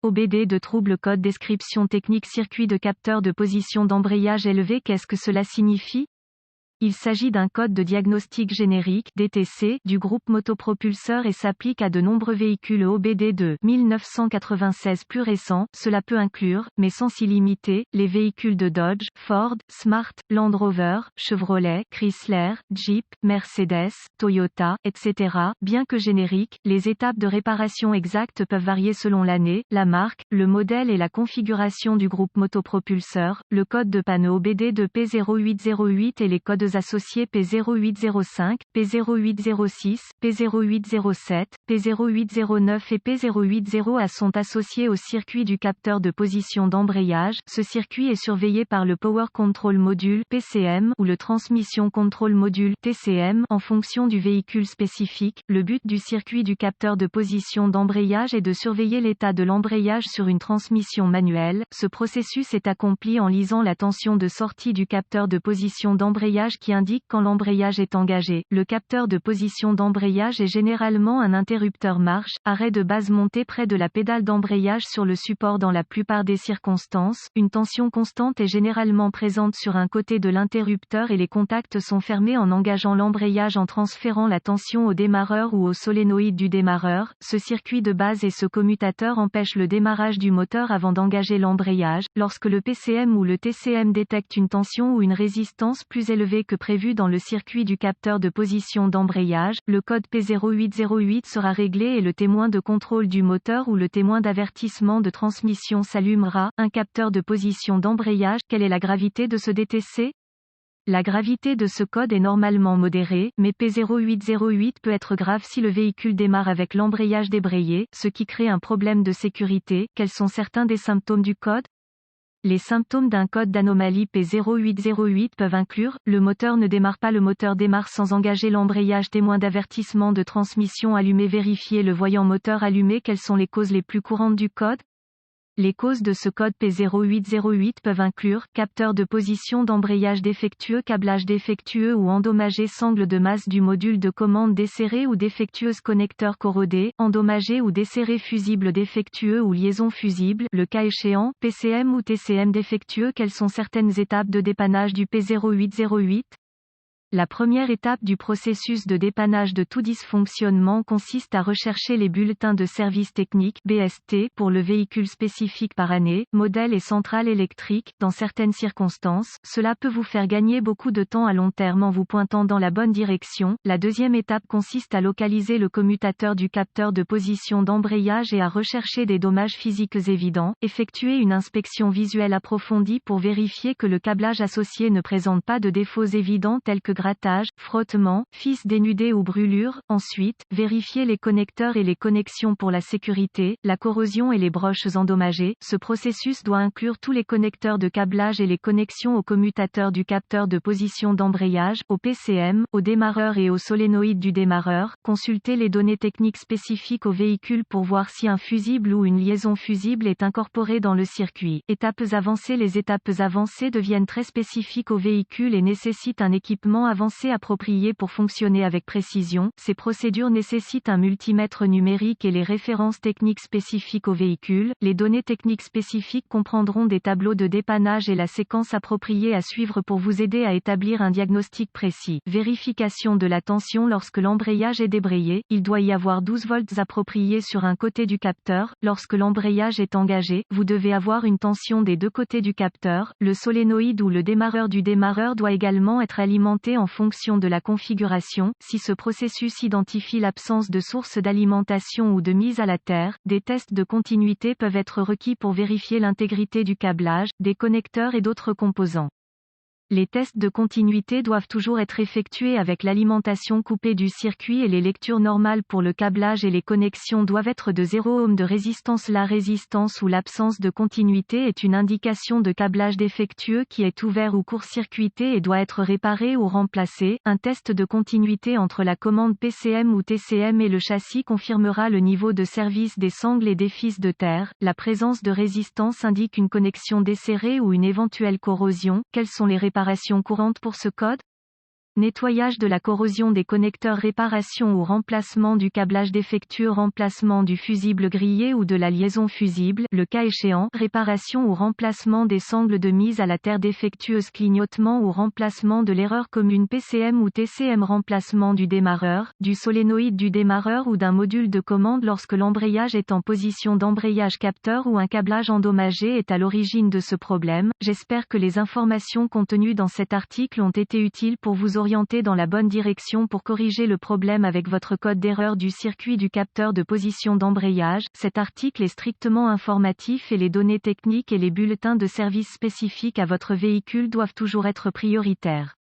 OBD de trouble code description technique circuit de capteur de position d'embrayage élevé. Qu'est-ce que cela signifie? Il s'agit d'un code de diagnostic générique (DTC) du groupe motopropulseur et s'applique à de nombreux véhicules OBD de 1996 plus récents. Cela peut inclure, mais sans s'y limiter, les véhicules de Dodge, Ford, Smart, Land Rover, Chevrolet, Chrysler, Jeep, Mercedes, Toyota, etc. Bien que génériques, les étapes de réparation exactes peuvent varier selon l'année, la marque, le modèle et la configuration du groupe motopropulseur. Le code de panneau OBD de P0808 et les codes associés P0805, P0806, P0807, P0809 et P080 sont associés au circuit du capteur de position d'embrayage. Ce circuit est surveillé par le Power Control Module (PCM) ou le Transmission Control Module (TCM) en fonction du véhicule spécifique. Le but du circuit du capteur de position d'embrayage est de surveiller l'état de l'embrayage sur une transmission manuelle. Ce processus est accompli en lisant la tension de sortie du capteur de position d'embrayage qui indique quand l'embrayage est engagé. Le capteur de position d'embrayage est généralement un interrupteur marche, arrêt de base monté près de la pédale d'embrayage sur le support dans la plupart des circonstances. Une tension constante est généralement présente sur un côté de l'interrupteur et les contacts sont fermés en engageant l'embrayage en transférant la tension au démarreur ou au solénoïde du démarreur. Ce circuit de base et ce commutateur empêchent le démarrage du moteur avant d'engager l'embrayage. Lorsque le PCM ou le TCM détecte une tension ou une résistance plus élevée que prévu dans le circuit du capteur de position d'embrayage, le code P0808 sera réglé et le témoin de contrôle du moteur ou le témoin d'avertissement de transmission s'allumera. Un capteur de position d'embrayage, quelle est la gravité de ce DTC? La gravité de ce code est normalement modérée, mais P0808 peut être grave si le véhicule démarre avec l'embrayage débrayé, ce qui crée un problème de sécurité. Quels sont certains des symptômes du code? Les symptômes d'un code d'anomalie P0808 peuvent inclure, le moteur ne démarre pas, le moteur démarre sans engager l'embrayage, témoin d'avertissement de transmission allumé, vérifier le voyant moteur allumé. Quelles sont les causes les plus courantes du code? Les causes de ce code P0808 peuvent inclure, capteur de position d'embrayage défectueux, câblage défectueux ou endommagé, sangle de masse du module de commande desserré ou défectueuse, connecteur corrodé, endommagé ou desserré, fusible défectueux ou liaison fusible, le cas échéant, PCM ou TCM défectueux. Quelles sont certaines étapes de dépannage du P0808? La première étape du processus de dépannage de tout dysfonctionnement consiste à rechercher les bulletins de service technique (BST) pour le véhicule spécifique par année, modèle et centrale électrique. Dans certaines circonstances, cela peut vous faire gagner beaucoup de temps à long terme en vous pointant dans la bonne direction. La deuxième étape consiste à localiser le commutateur du capteur de position d'embrayage et à rechercher des dommages physiques évidents. Effectuer une inspection visuelle approfondie pour vérifier que le câblage associé ne présente pas de défauts évidents tels que grattage, frottement, fils dénudés ou brûlures. Ensuite, vérifier les connecteurs et les connexions pour la sécurité, la corrosion et les broches endommagées. Ce processus doit inclure tous les connecteurs de câblage et les connexions au commutateur du capteur de position d'embrayage, au PCM, au démarreur et au solénoïde du démarreur. Consulter les données techniques spécifiques au véhicule pour voir si un fusible ou une liaison fusible est incorporé dans le circuit. Étapes avancées. Les étapes avancées deviennent très spécifiques au véhicule et nécessitent un équipement avancé approprié pour fonctionner avec précision. Ces procédures nécessitent un multimètre numérique et les références techniques spécifiques au véhicule. Les données techniques spécifiques comprendront des tableaux de dépannage et la séquence appropriée à suivre pour vous aider à établir un diagnostic précis. Vérification de la tension. Lorsque l'embrayage est débrayé, il doit y avoir 12 volts appropriés sur un côté du capteur. Lorsque l'embrayage est engagé, vous devez avoir une tension des deux côtés du capteur. Le solénoïde ou le démarreur du démarreur doit également être alimenté en fonction de la configuration. Si ce processus identifie l'absence de source d'alimentation ou de mise à la terre, des tests de continuité peuvent être requis pour vérifier l'intégrité du câblage, des connecteurs et d'autres composants. Les tests de continuité doivent toujours être effectués avec l'alimentation coupée du circuit et les lectures normales pour le câblage et les connexions doivent être de 0 ohm de résistance. La résistance ou l'absence de continuité est une indication de câblage défectueux qui est ouvert ou court-circuité et doit être réparé ou remplacé. Un test de continuité entre la commande PCM ou TCM et le châssis confirmera le niveau de service des sangles et des fils de terre. La présence de résistance indique une connexion desserrée ou une éventuelle corrosion. Quelles sont les réparations courantes pour ce code? Nettoyage de la corrosion des connecteurs, réparation ou remplacement du câblage défectueux, remplacement du fusible grillé ou de la liaison fusible, le cas échéant, réparation ou remplacement des sangles de mise à la terre défectueuse, clignotement ou remplacement de l'erreur commune PCM ou TCM, remplacement du démarreur, du solénoïde du démarreur ou d'un module de commande lorsque l'embrayage est en position d'embrayage, capteur ou un câblage endommagé est à l'origine de ce problème. J'espère que les informations contenues dans cet article ont été utiles pour vous orienter dans la bonne direction pour corriger le problème avec votre code d'erreur du circuit du capteur de position d'embrayage. Cet article est strictement informatif et les données techniques et les bulletins de service spécifiques à votre véhicule doivent toujours être prioritaires.